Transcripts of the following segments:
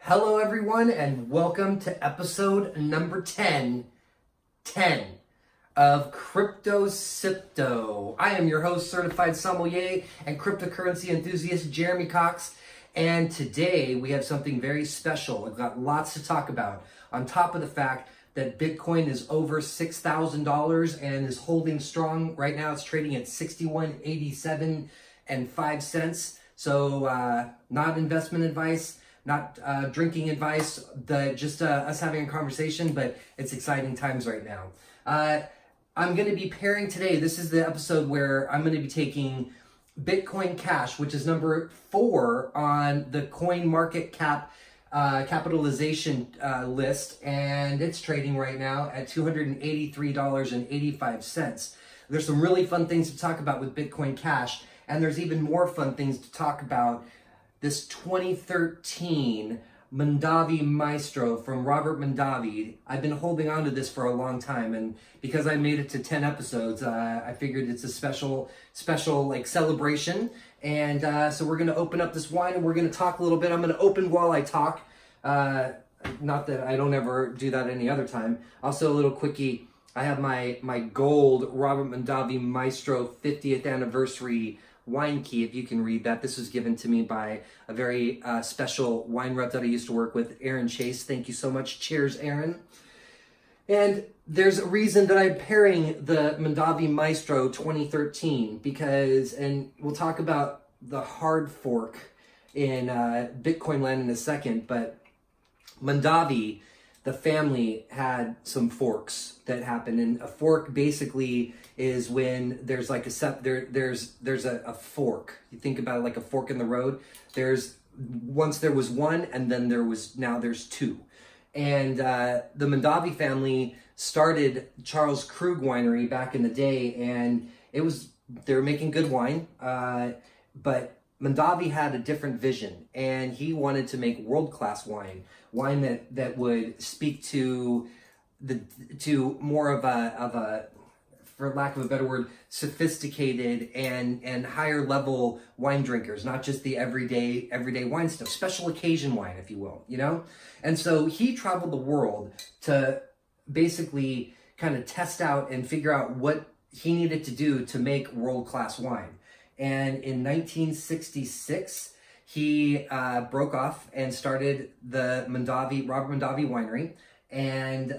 Hello everyone and welcome to episode number 10 of Crypto Crypto. I am your host, certified sommelier and cryptocurrency enthusiast Jeremy Cox, and today we have something very special. I've got lots to talk about on top of the fact that Bitcoin is over $6,000 and is holding strong. Right now it's trading at 61.87 and 5 cents. So not investment advice, not drinking advice, just us having a conversation, but it's exciting times right now. I'm going to be pairing today, this is the episode where I'm going to be taking Bitcoin Cash, which is number 4 on the coin market cap capitalization list, and it's trading right now at $283.85. There's some really fun things to talk about with Bitcoin Cash, and there's even more fun things to talk about this 2013 Mondavi Maestro from Robert Mondavi. I've been holding on to this for a long time, and because I made it to 10 episodes, I figured it's a special like celebration. And so we're going to open up this wine and we're going to talk a little bit. I'm going to open while I talk. Not that I don't ever do that any other time. Also, a little quickie. I have my gold Robert Mondavi Maestro 50th anniversary wine key, if you can read that. This was given to me by a very special wine rep that I used to work with, Aaron Chase. Thank you so much. Cheers, Aaron. And there's a reason that I'm pairing the Mondavi Maestro 2013 because, and we'll talk about the hard fork in Bitcoin land in a second, but Mondavi, the family, had some forks that happened, and a fork basically is when there's like there's a fork. You think about it like a fork in the road. Once there was one, and then now there's two. And the Mondavi family started Charles Krug Winery back in the day, and they were making good wine, but Mondavi had a different vision, and he wanted to make world-class wine that would speak to more of a, for lack of a better word, sophisticated and higher level wine drinkers, not just the everyday wine stuff, special occasion wine, if you will, you know? And so he traveled the world to basically kind of test out and figure out what he needed to do to make world-class wine. And in 1966, he broke off and started the Robert Mondavi Winery, and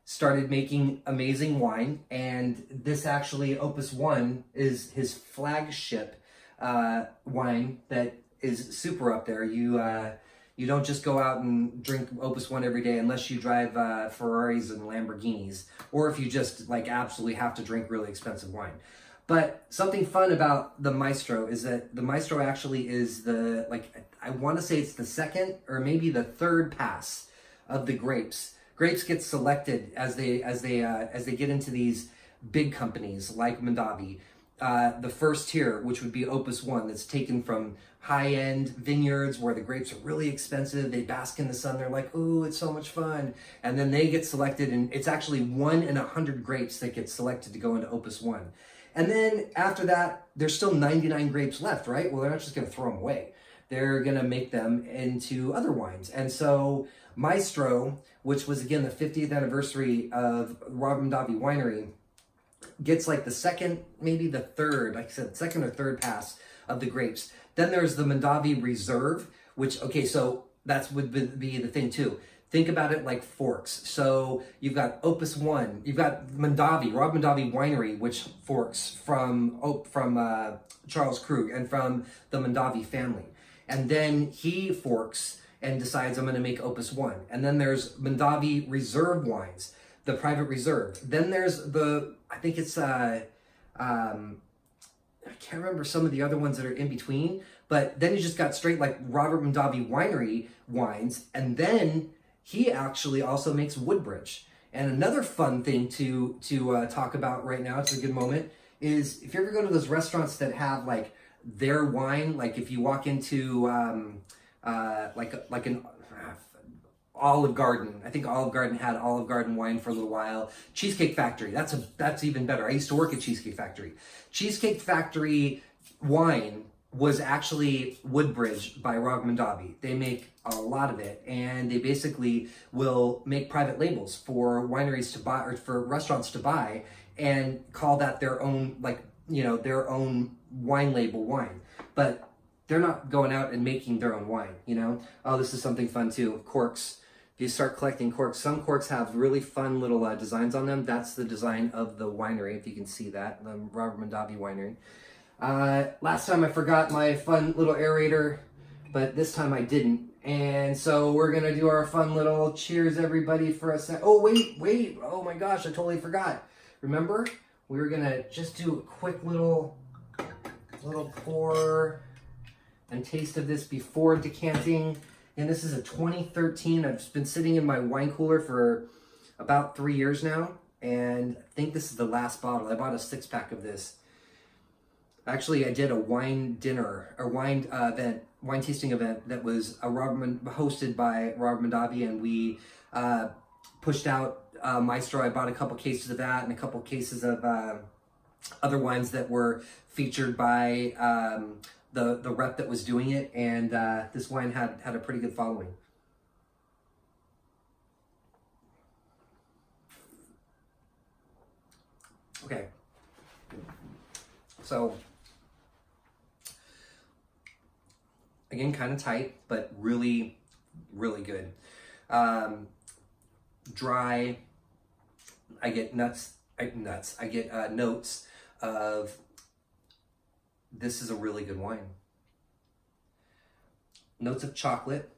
started making amazing wine. And this actually, Opus 1, is his flagship wine that is super up there. You don't just go out and drink Opus 1 every day unless you drive Ferraris and Lamborghinis, or if you just like absolutely have to drink really expensive wine. But something fun about the Maestro is that the Maestro actually is I want to say it's the second or maybe the third pass of the grapes. Grapes get selected as they get into these big companies like Mondavi. The first tier, which would be Opus 1, that's taken from high-end vineyards where the grapes are really expensive. They bask in the sun. They're like, ooh, it's so much fun. And then they get selected, and it's actually 1 in 100 grapes that get selected to go into Opus 1. And then after that, there's still 99 grapes left, right? Well, they're not just going to throw them away. They're going to make them into other wines. And so Maestro, which was, again, the 50th anniversary of Robert Mondavi Winery, gets like the second, maybe the third, like I said, second or third pass of the grapes. Then there's the Mondavi Reserve, which, okay, so that would be the thing too. Think about it like forks. So you've got Opus 1, you've got Mondavi, Robert Mondavi Winery, which forks from Charles Krug and from the Mondavi family. And then he forks and decides, I'm going to make Opus 1. And then there's Mondavi Reserve wines, the private reserve. Then there's I think it's, I can't remember some of the other ones that are in between, but then you just got straight like Robert Mondavi Winery wines, and then he actually also makes Woodbridge. And another fun thing to talk about right now, it's a good moment, is if you ever go to those restaurants that have like their wine, like if you walk into like an Olive Garden. I think Olive Garden had Olive Garden wine for a little while. Cheesecake Factory, that's even better. I used to work at Cheesecake Factory. Cheesecake Factory wine was actually Woodbridge by Robert Mondavi. They make a lot of it, and they basically will make private labels for wineries to buy, or for restaurants to buy, and call that their own, like, you know, their own wine label wine. But they're not going out and making their own wine, you know? Oh, this is something fun too, corks. If you start collecting corks, some corks have really fun little designs on them. That's the design of the winery, if you can see that, the Robert Mondavi Winery. Last time I forgot my fun little aerator, but this time I didn't. And so we're gonna do our fun little cheers, everybody, for a sec. Oh, wait. Oh my gosh, I totally forgot. Remember? We were gonna just do a quick little pour and taste of this before decanting. And this is a 2013. I've been sitting in my wine cooler for about 3 years now. And I think this is the last bottle. I bought a 6-pack of this. Actually, I did a wine dinner, or wine tasting event that was hosted by Robert Mondavi, and we pushed out Maestro. I bought a couple cases of that and a couple cases of other wines that were featured by the rep that was doing it, and this wine had a pretty good following. Okay, so again, kind of tight, but really, really good. Dry. I get nuts. I get notes of, this is a really good wine. Notes of chocolate.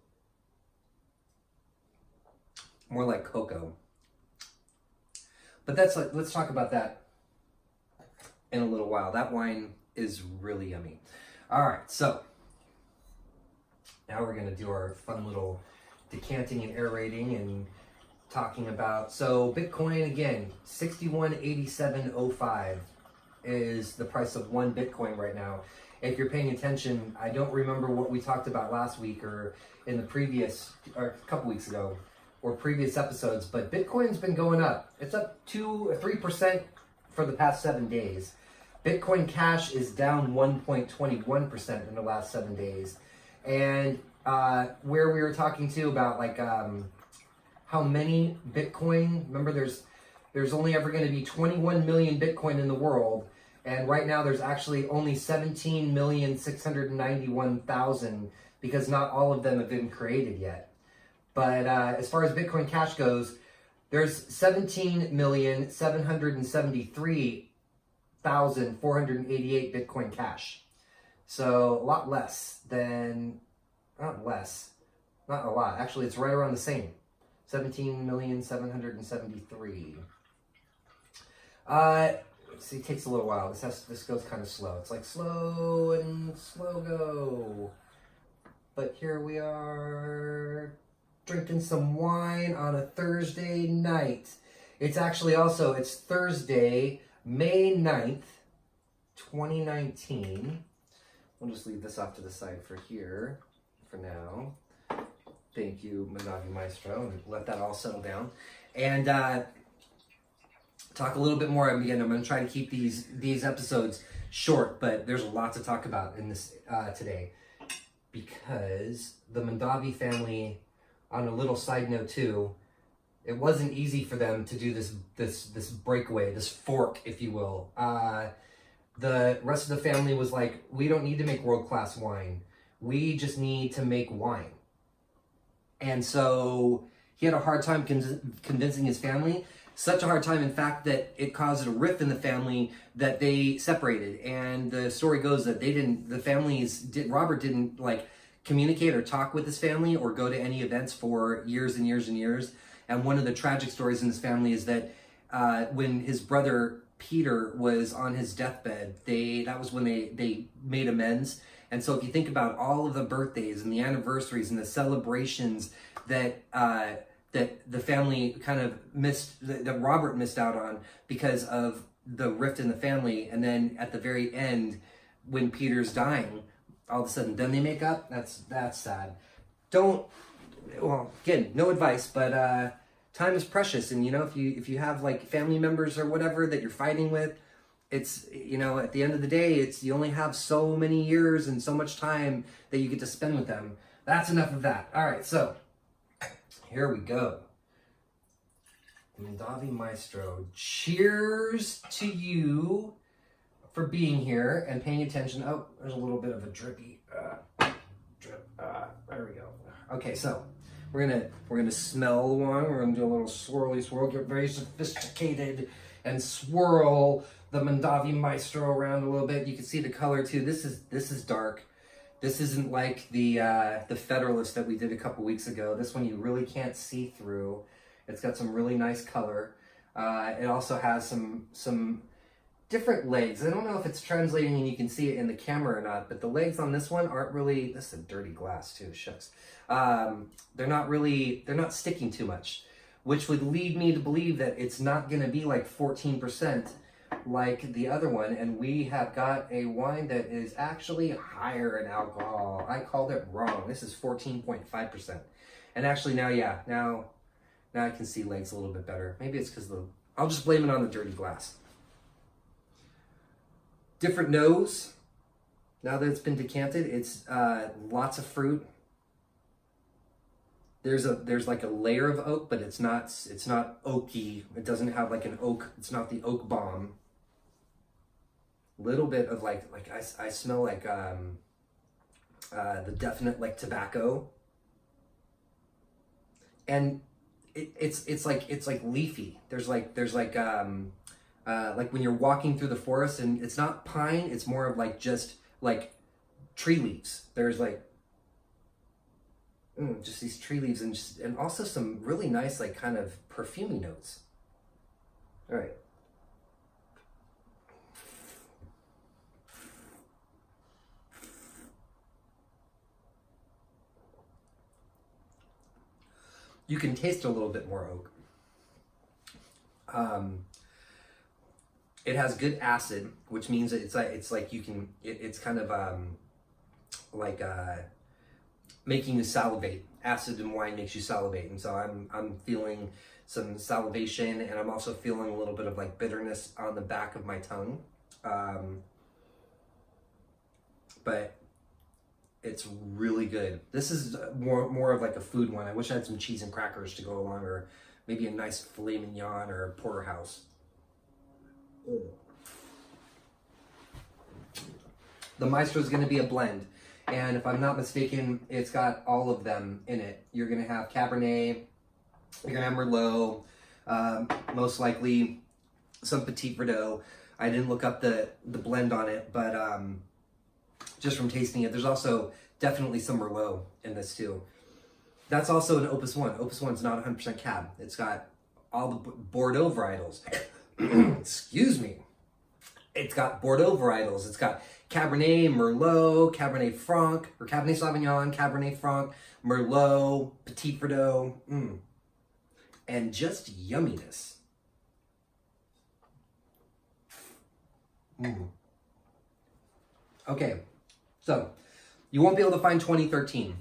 More like cocoa. But that's like, let's talk about that in a little while. That wine is really yummy. All right, so now we're going to do our fun little decanting and aerating and talking about, so Bitcoin, again, 6187.05 is the price of one Bitcoin right now. If you're paying attention, I don't remember what we talked about last week or in the previous, or a couple weeks ago, or previous episodes, but Bitcoin's been going up. It's up 2 or 3% for the past 7 days. Bitcoin Cash is down 1.21% in the last 7 days. And where we were talking to about like how many Bitcoin, remember there's only ever going to be 21 million Bitcoin in the world, and right now there's actually only 17,691,000 because not all of them have been created yet. But as far as Bitcoin Cash goes, there's 17,773,488 Bitcoin Cash. So a lot less than, not a lot. Actually, it's right around the same. 17,773,000. See, it takes a little while. This goes kind of slow. It's like slow and slow go. But here we are drinking some wine on a Thursday night. It's actually also, it's Thursday, May 9th, 2019. We'll just leave this off to the side for here, for now. Thank you, Mondavi Maestro, and let that all settle down. And talk a little bit more. Again, I'm going to try to keep these episodes short, but there's a lot to talk about in this today. Because the Mondavi family, on a little side note too, it wasn't easy for them to do this breakaway, this fork, if you will. The rest of the family was like, we don't need to make world-class wine. We just need to make wine. And so he had a hard time convincing his family. Such a hard time, in fact, that it caused a rift in the family that they separated. And the story goes that Robert didn't like communicate or talk with his family or go to any events for years and years and years. And one of the tragic stories in his family is that when his brother Peter was on his deathbed, that was when they made amends. And so if you think about all of the birthdays and the anniversaries and the celebrations that the family kind of that Robert missed out on because of the rift in the family, and then at the very end, when Peter's dying, all of a sudden, then they make up. That's sad. Again, no advice, but time is precious, and if you have like family members or whatever that you're fighting with, it's, you know, at the end of the day, it's, you only have so many years and so much time that you get to spend with them. That's enough of that. All right, so here we go. Mondavi Maestro, cheers to you for being here and paying attention. Oh, there's a little bit of a drippy drip. There we go. Okay, so we're gonna smell the wine. We're gonna do a little swirl, get very sophisticated, and swirl the Mondavi Maestro around a little bit. You can see the color too. This is dark. This isn't like the Federalist that we did a couple weeks ago. This one you really can't see through. It's got some really nice color. It also has some different legs. I don't know if it's translating and you can see it in the camera or not, but the legs on this one aren't really, this is a dirty glass too, shucks. They're not sticking too much, which would lead me to believe that it's not gonna be like 14% like the other one. And we have got a wine that is actually higher in alcohol. I called it wrong. This is 14.5%. And actually now I can see legs a little bit better. Maybe it's because I'll just blame it on the dirty glass. Different nose. Now that it's been decanted, it's lots of fruit. There's like a layer of oak, but it's not oaky. It doesn't have like an oak. It's not the oak bomb. Little bit of like I smell like the definite like tobacco. And it's like leafy. There's like when you're walking through the forest, and it's not pine, it's more of like just like tree leaves. There's like just these tree leaves, and also some really nice like kind of perfumey notes. All right. You can taste a little bit more oak. It has good acid, which means that it's kind of making you salivate. Acid in wine makes you salivate, and so I'm feeling some salivation, and I'm also feeling a little bit of like bitterness on the back of my tongue. But it's really good. This is more of like a food one. I wish I had some cheese and crackers to go along, or maybe a nice filet mignon or a porterhouse. The Maestro is going to be a blend, and if I'm not mistaken, it's got all of them in it. You're going to have Cabernet, you're going to have Merlot, most likely some Petit Verdot. I didn't look up the blend on it, but just from tasting it, there's also definitely some Merlot in this too. That's also an Opus 1. Opus 1 is not 100% Cab. It's got all the Bordeaux varietals. Excuse me. It's got Bordeaux varietals. It's got Cabernet, Merlot, Cabernet Franc, or Cabernet Sauvignon, Cabernet Franc, Merlot, Petit Verdot, and just yumminess. Okay, so you won't be able to find 2013,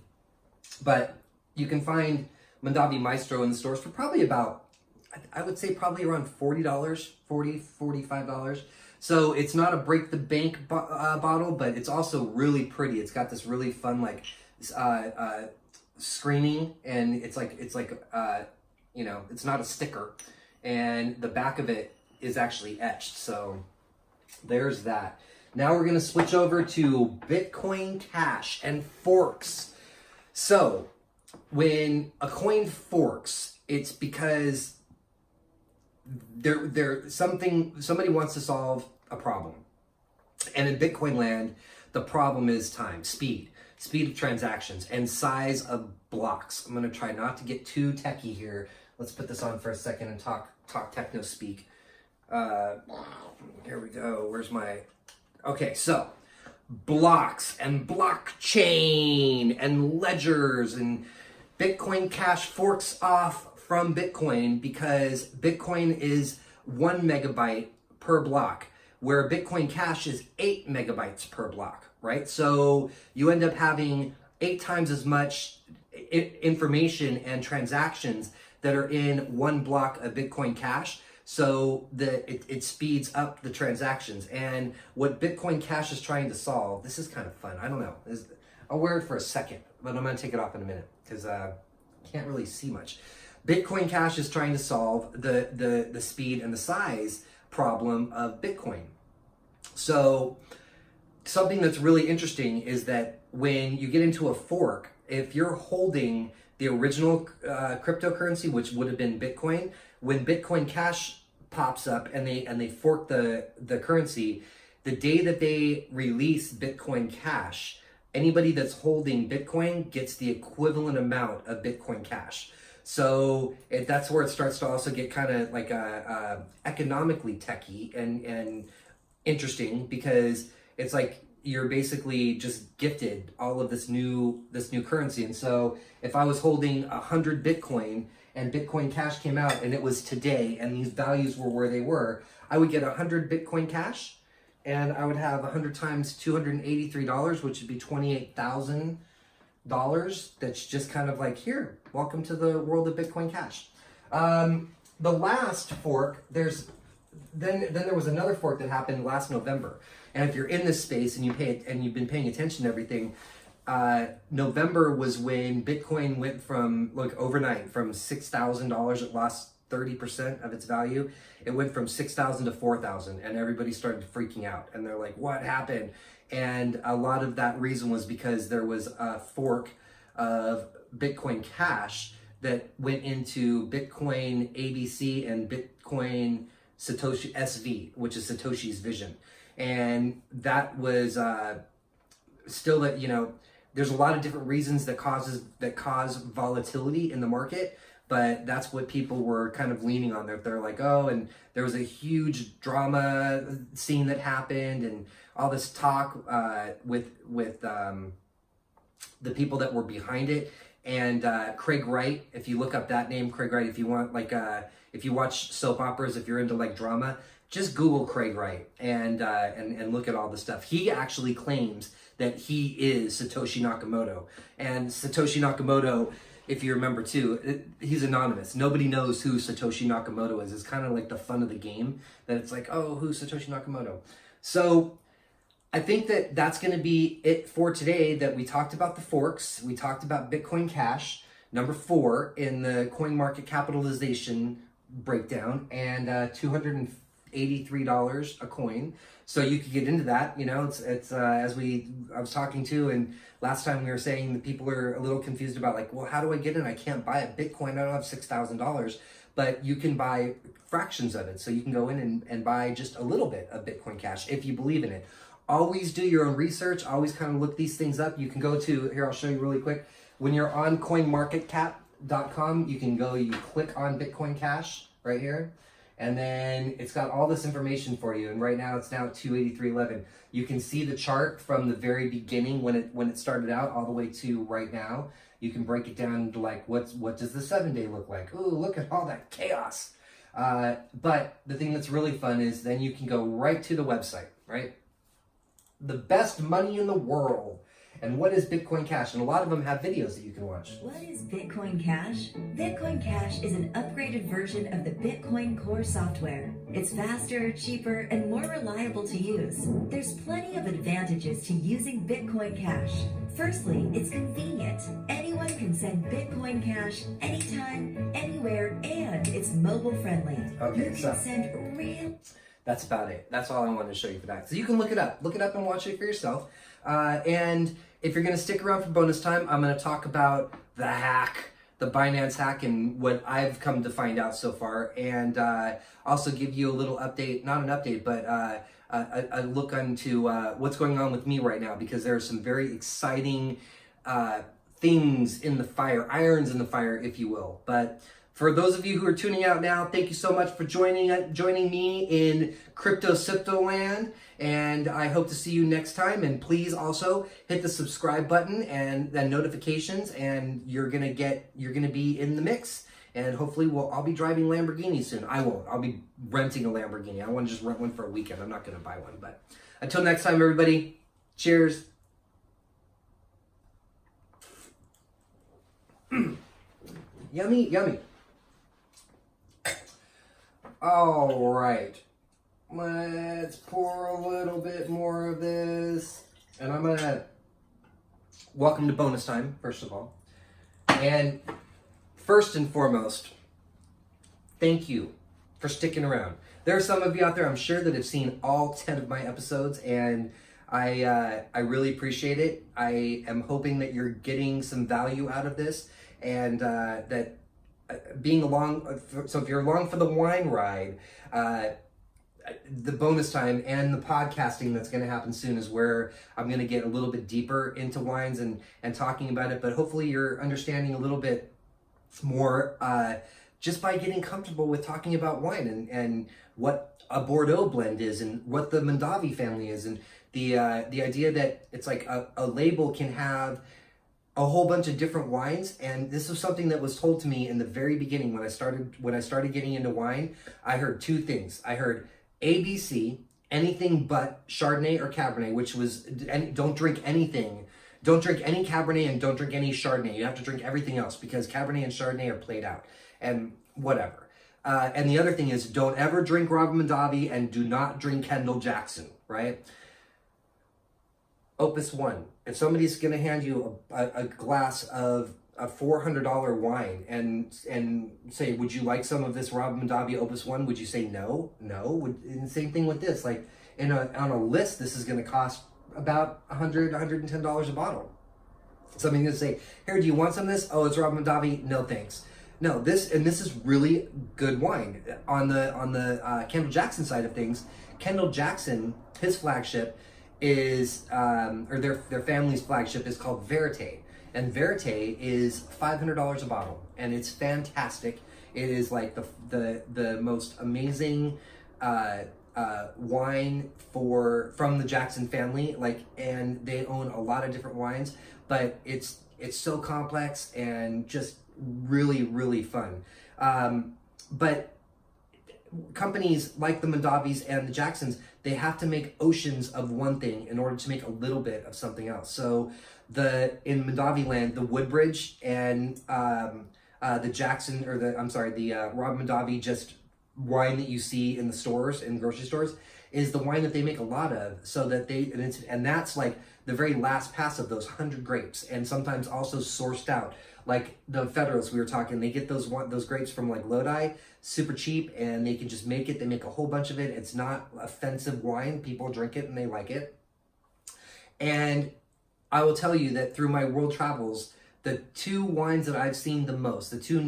but you can find Mondavi Maestro in the stores for probably about, I would say probably around $40, $45. So it's not a break the bank bottle, but it's also really pretty. It's got this really fun like screening, and it's like you know, it's not a sticker, and the back of it is actually etched. So there's that. Now we're gonna switch over to Bitcoin Cash and forks. So when a coin forks, it's because somebody wants to solve a problem. And in Bitcoin land, the problem is time, speed of transactions, and size of blocks. I'm gonna try not to get too techie here. Let's put this on for a second and talk techno speak. Here we go. Where's my... Okay, so blocks and blockchain and ledgers, and Bitcoin Cash forks off from Bitcoin because Bitcoin is 1 megabyte per block, where Bitcoin Cash is 8 megabytes per block, right? So you end up having 8 times as much information and transactions that are in 1 block of Bitcoin Cash, So it speeds up the transactions. And what Bitcoin Cash is trying to solve, this is kind of fun. I don't know. I'll wear it for a second, but I'm going to take it off in a minute because I can't really see much. Bitcoin Cash is trying to solve the speed and the size problem of Bitcoin. So something that's really interesting is that when you get into a fork, if you're holding the original cryptocurrency, which would have been Bitcoin, when Bitcoin Cash pops up and they fork the currency, the day that they release Bitcoin Cash, anybody that's holding Bitcoin gets the equivalent amount of Bitcoin Cash. So that's where it starts to also get kind of like economically techy and interesting, because it's like you're basically just gifted all of this new currency. And so if I was holding 100 Bitcoin and Bitcoin Cash came out and it was today and these values were where they were, I would get 100 Bitcoin Cash and I would have 100 times $283, which would be $28,000. That's just kind of like, here, welcome to the world of Bitcoin Cash. The last fork, then there was another fork that happened last November. And if you're in this space and you've been paying attention to everything, November was when Bitcoin went from, like, overnight from $6,000, it lost 30% of its value. It went from 6,000 to 4,000, and everybody started freaking out. And they're like, what happened? And a lot of that reason was because there was a fork of Bitcoin Cash that went into Bitcoin ABC and Bitcoin Satoshi SV, which is Satoshi's vision. And that was still that, there's a lot of different reasons that cause volatility in the market, but that's what people were kind of leaning on. They're like, oh, and there was a huge drama scene that happened and all this talk with the people that were behind it. And Craig Wright, if you look up that name, Craig Wright, if you want, like, if you watch soap operas, if you're into like drama, just Google Craig Wright and look at all the stuff. He actually claims that he is Satoshi Nakamoto. And Satoshi Nakamoto, if you remember too, he's anonymous. Nobody knows who Satoshi Nakamoto is. It's kind of like the fun of the game, that it's like, oh, who's Satoshi Nakamoto? So I think that that's going to be it for today, that we talked about the forks. We talked about Bitcoin Cash, number 4 in the coin market capitalization breakdown, and $283 a coin. So you could get into that. It's as I was talking to, and last time we were saying that people are a little confused about, like, well, how do I get in? I can't buy a Bitcoin. I don't have $6,000, but you can buy fractions of it. So you can go in and buy just a little bit of Bitcoin Cash if you believe in it. Always do your own research. Always kind of look these things up. You can go to, here, I'll show you really quick. When you're on coinmarketcap.com, you can go, you click on Bitcoin Cash right here, and then it's got all this information for you. And right now it's now at 283.11. You can see the chart from the very beginning when it started out all the way to right now. You can break it down to, like, what does the 7-day look like? Ooh, look at all that chaos. But the thing that's really fun is then you can go right to the website, right? The best money in the world. And what is Bitcoin Cash? And a lot of them have videos that you can watch. What is Bitcoin Cash? Bitcoin Cash is an upgraded version of the Bitcoin core software. It's faster, cheaper, and more reliable to use. There's plenty of advantages to using Bitcoin Cash. Firstly, it's convenient. Anyone can send Bitcoin Cash anytime, anywhere, and it's mobile friendly. Okay, you can send real... That's about it. That's all I wanted to show you for that. So you can look it up. Look it up and watch it for yourself. And if you're going to stick around for bonus time, I'm going to talk about the hack, the Binance hack, and what I've come to find out so far. And also give you a little update, not an update, but a look into what's going on with me right now, because there are some very exciting things in the fire, irons in the fire, if you will. But for those of you who are tuning out now, thank you so much for joining me in Crypto Land, and I hope to see you next time. And please also hit the subscribe button and the notifications, and you're gonna be in the mix. And hopefully I'll be driving Lamborghini soon. I won't. I'll be renting a Lamborghini. I want to just rent one for a weekend. I'm not gonna buy one. But until next time, everybody, cheers. Yummy, yummy. All right. Let's pour a little bit more of this. And I'm going to welcome to bonus time, first of all. And first and foremost, thank you for sticking around. There are some of you out there, I'm sure, that have seen all 10 of my episodes, and I really appreciate it. I am hoping that you're getting some value out of this, and that being along, so if you're along for the wine ride, the bonus time and the podcasting that's going to happen soon is where I'm going to get a little bit deeper into wines and talking about it, but hopefully you're understanding a little bit more just by getting comfortable with talking about wine and what a Bordeaux blend is and what the Mondavi family is, and the idea that it's like a label can have a whole bunch of different wines. And this was something that was told to me in the very beginning when I started getting into wine. I heard two things. I heard ABC, anything but Chardonnay or Cabernet, which was don't drink anything. Don't drink any Cabernet and don't drink any Chardonnay. You have to drink everything else because Cabernet and Chardonnay are played out and whatever. And the other thing is, don't ever drink Robert Mondavi and do not drink Kendall Jackson, right? Opus 1. If somebody's going to hand you a glass of a $400 wine and say, would you like some of this Robert Mondavi Opus 1? Would you say no? No. And same thing with this. Like on a list, this is going to cost about $100, $110 a bottle. Somebody's going to say, here, do you want some of this? Oh, it's Robert Mondavi. No, thanks. No, this is really good wine. On the Kendall Jackson side of things, Kendall Jackson, his flagship is, or their family's flagship is called Verite. And Verite is $500 a bottle, and it's fantastic. It is like the most amazing wine from the Jackson family. And they own a lot of different wines, but it's so complex and just really, really fun. But companies like the Mondavis and the Jacksons, they have to make oceans of one thing in order to make a little bit of something else. So in Mondavi land, the Woodbridge and the Jackson, or the Rob Mondavi just wine that you see in the stores, in grocery stores, is the wine that they make a lot of. So that and that's like the very last pass of those 100 grapes, and sometimes also sourced out. Like the Federals we were talking, they get those grapes from like Lodi, super cheap, and they can just make it. They make a whole bunch of it. It's not offensive wine. People drink it and they like it. And I will tell you that through my world travels, the two wines that I've seen the most, the two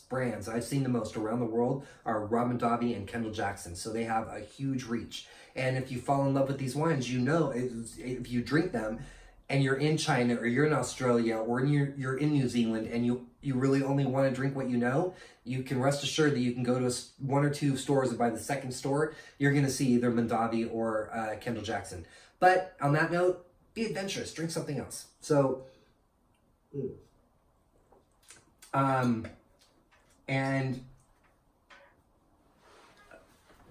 brands I've seen the most around the world are Rob Mondavi and Kendall Jackson. So they have a huge reach. And if you fall in love with these wines, you know, if you drink them, and you're in China or you're in Australia or you're in New Zealand and you really only want to drink what you know, you can rest assured that you can go to one or two stores, and by the second store, you're going to see either Mondavi or Kendall Jackson. But on that note, be adventurous, drink something else. So, and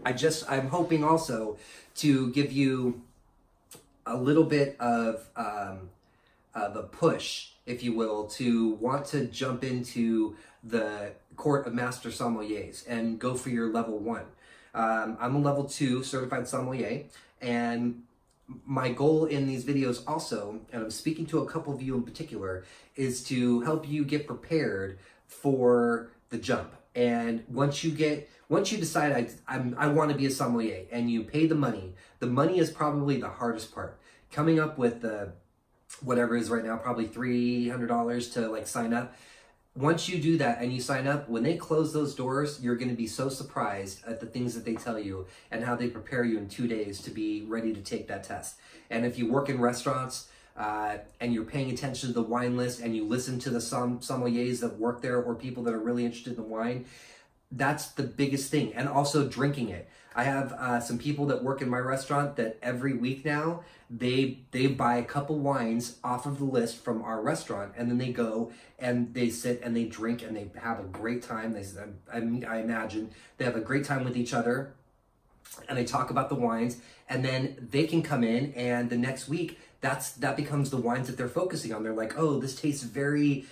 I'm hoping also to give you a little bit of a push, if you will, to want to jump into the court of master sommeliers and go for your level 1. I'm a level 2 certified sommelier, and my goal in these videos also, and I'm speaking to a couple of you in particular, is to help you get prepared for the jump. And once you decide I want to be a sommelier and you pay the money is probably the hardest part. Coming up with the whatever is right now, probably $300 to like sign up. Once you do that and you sign up, when they close those doors, you're going to be so surprised at the things that they tell you and how they prepare you in 2 days to be ready to take that test. And if you work in restaurants and you're paying attention to the wine list and you listen to the sommeliers that work there or people that are really interested in wine, that's the biggest thing. And also drinking it. I have some people that work in my restaurant that every week now, they buy a couple wines off of the list from our restaurant, and then they go and they sit and they drink and they have a great time. I imagine they have a great time with each other, and they talk about the wines, and then they can come in and the next week that becomes the wines that they're focusing on. They're like, oh, this tastes very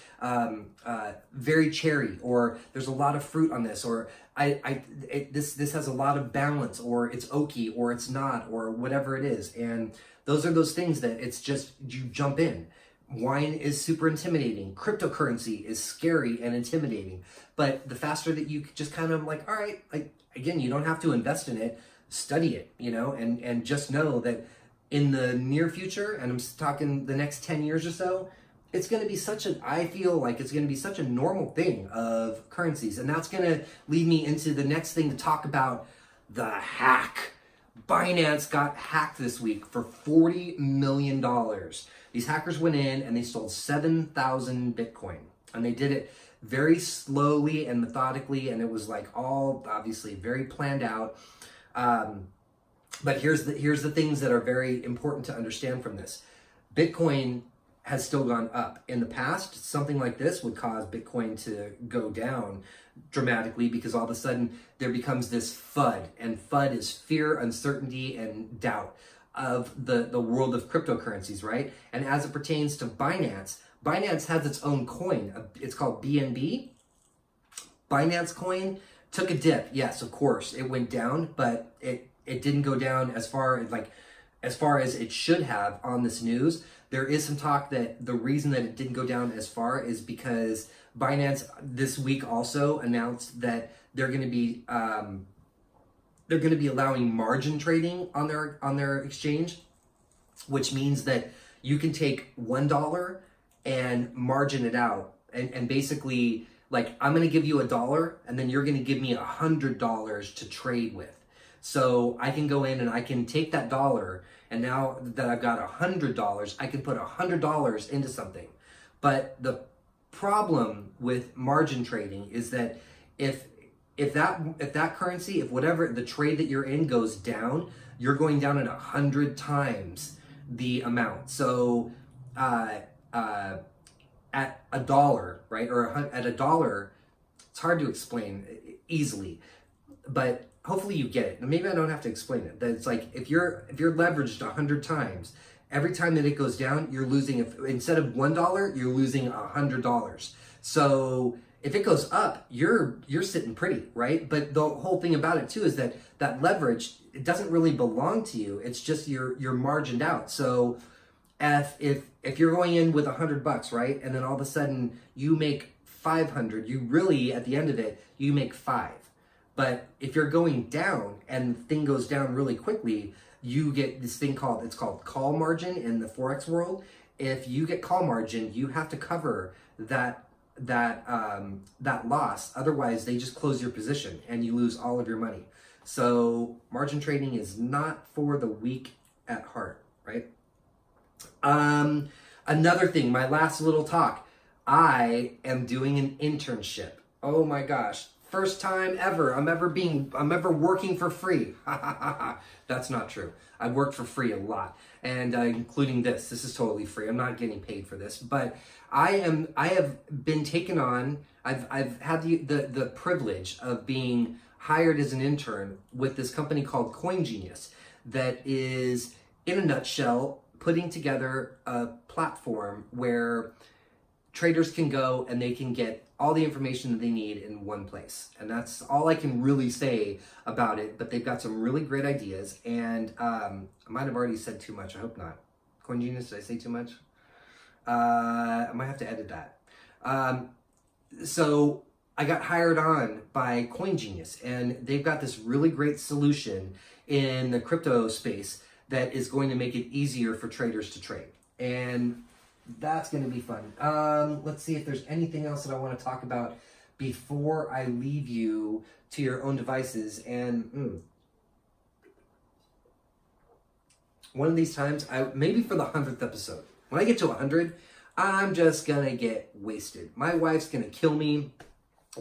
very cherry, or there's a lot of fruit on this, or this has a lot of balance, or it's oaky, or it's not, or whatever it is. And those are those things that it's just, you jump in. Wine is super intimidating. Cryptocurrency is scary and intimidating. But the faster that you just kind of like, all right, like, again, you don't have to invest in it, study it, and just know that in the near future, and I'm talking the next 10 years or so, it's going to be I feel like it's going to be such a normal thing of currencies. And that's going to lead me into the next thing to talk about, the hack. Binance got hacked this week for $40 million. These hackers went in and they stole 7,000 Bitcoin. And they did it very slowly and methodically, and it was like all obviously very planned out. But here's the things that are very important to understand from this. Bitcoin has still gone up. In the past, something like this would cause Bitcoin to go down dramatically, because all of a sudden there becomes this FUD, and FUD is fear, uncertainty, and doubt of the world of cryptocurrencies, right? And as it pertains to Binance, Binance has its own coin. It's called BNB. Binance coin took a dip. Yes, of course, it went down, but it didn't go down as far as it should have on this news. There is some talk that the reason that it didn't go down as far is because Binance this week also announced that they're going to be allowing margin trading on their exchange, which means that you can take $1 and margin it out, and basically, like, I'm going to give you $1 and then you're going to give me $100 to trade with. So I can go in and I can take that dollar, and now that I've got $100, I can put $100 into something. But the problem with margin trading is that if that currency, if whatever the trade that you're in goes down, you're going down at 100 times the amount. So at $1, right, or at $1, it's hard to explain easily, but hopefully you get it. And maybe I don't have to explain it. That it's like, if you're leveraged 100 times, every time that it goes down, you're losing, instead of $1, you're losing $100. So if it goes up, you're sitting pretty, right? But the whole thing about it too is that leverage, it doesn't really belong to you. It's just you're margined out. So if you're going in with $100, right, and then all of a sudden you make 500, you really, at the end of it, you make 5. But if you're going down and the thing goes down really quickly, you get this thing called call margin in the Forex world. If you get call margin, you have to cover that loss. Otherwise, they just close your position and you lose all of your money. So margin trading is not for the weak at heart, right? Another thing, my last little talk, I am doing an internship. Oh my gosh. First time ever I'm ever working for free. That's not true. I've worked for free a lot, and including this. This is totally free. I'm not getting paid for this, but I have been taken on. I've had the privilege of being hired as an intern with this company called Coin Genius, that is, in a nutshell, putting together a platform where traders can go and they can get all the information that they need in one place. And that's all I can really say about it, but they've got some really great ideas. And I might have already said too much. I hope not. Coin Genius, did I say too much? I might have to edit that. So I got hired on by Coin Genius, and they've got this really great solution in the crypto space that is going to make it easier for traders to trade. And that's going to be fun. Let's see if there's anything else that I want to talk about before I leave you to your own devices. And one of these times, maybe for the 100th episode, when I get to 100, I'm just going to get wasted. My wife's going to kill me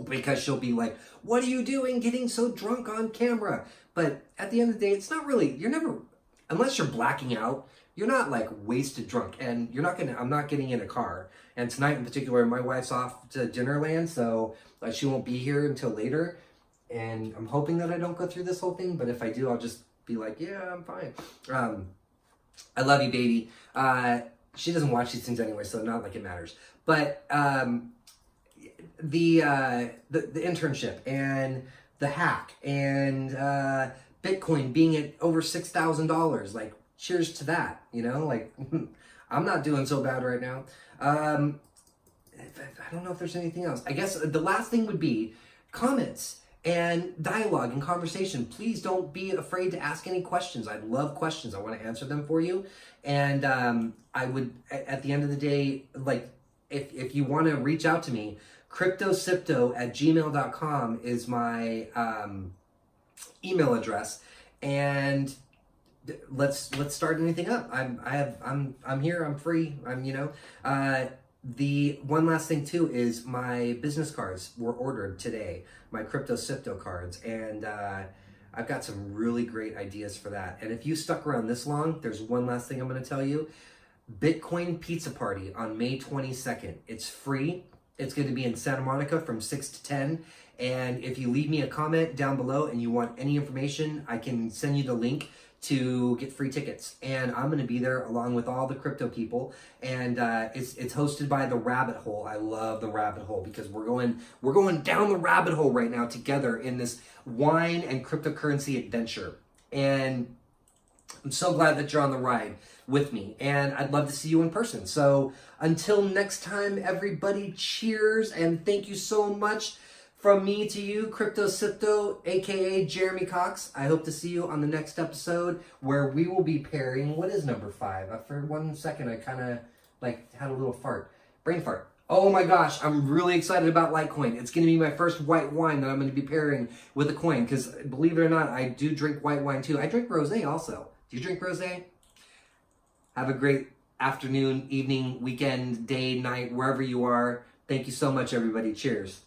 because she'll be like, what are you doing getting so drunk on camera? But at the end of the day, it's not really, you're never, unless you're blacking out, you're not like wasted drunk, and I'm not getting in a car. And tonight in particular, my wife's off to Dinnerland, so she won't be here until later. And I'm hoping that I don't go through this whole thing, but if I do, I'll just be like, yeah, I'm fine. I love you, baby. She doesn't watch these things anyway, so not like it matters. But the internship and the hack and Bitcoin being at over $6,000, like cheers to that. You know, like I'm not doing so bad right now. I don't know if there's anything else. I guess the last thing would be comments and dialogue and conversation. Please don't be afraid to ask any questions. I love questions. I want to answer them for you. And I would, at the end of the day, like, if you want to reach out to me, cryptosipto@gmail.com is my email address. And let's start anything up. I'm here. I'm free. The one last thing too is my business cards were ordered today, my Crypto Sipto cards, and I've got some really great ideas for that. And if you stuck around this long, there's one last thing I'm going to tell you. Bitcoin Pizza Party on May 22nd. It's free. It's going to be in Santa Monica from 6 to 10. And if you leave me a comment down below and you want any information, I can send you the link to get free tickets. And I'm going to be there along with all the crypto people. And it's hosted by The Rabbit Hole. I love The Rabbit Hole because we're going down the rabbit hole right now together in this wine and cryptocurrency adventure. And I'm so glad that you're on the ride with me, and I'd love to see you in person. So until next time, everybody, cheers, and thank you so much from me to you, Crypto Sipto, aka Jeremy Cox. I hope to see you on the next episode where we will be pairing, what is number 5? For 1 second, I kind of had a little fart, brain fart. Oh my gosh, I'm really excited about Litecoin. It's going to be my first white wine that I'm going to be pairing with a coin, because believe it or not, I do drink white wine too. I drink rosé also. Do you drink rosé? Have a great afternoon, evening, weekend, day, night, wherever you are. Thank you so much, everybody. Cheers.